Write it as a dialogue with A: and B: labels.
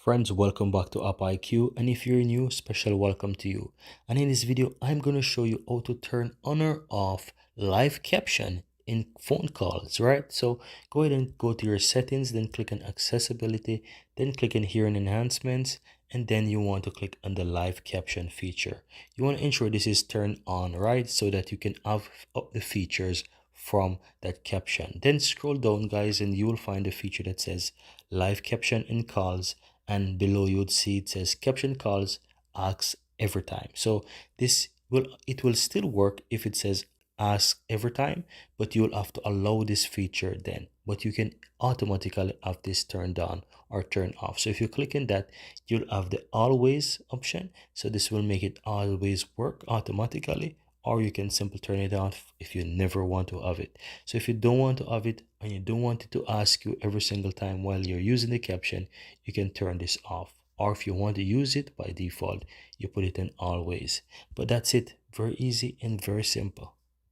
A: Friends, welcome back to AppIQ, and if you're new, special welcome to you. And in this video, I'm going to show you how to turn on or off live caption in phone calls, right? So go ahead and go to your settings, then click on accessibility, then click on hearing enhancements, and then you want to click on the live caption feature. You want to ensure this is turned on, right? So that you can have up the features from that caption. Then scroll down, guys, and you will find a feature that says live caption in calls, and below you would see it says caption calls ask every time. So it will still work if it says ask every time, but you will have to allow this feature then, but you can automatically have this turned on or turned off. So if you click in that, you'll have the always option, so this will make it always work automatically, or you can simply turn it off if you never want to have it. So if you don't want to have it and you don't want it to ask you every single time while you're using the caption, you can turn this off. Or if you want to use it by default, you put it in always. But that's it. Very easy and very simple.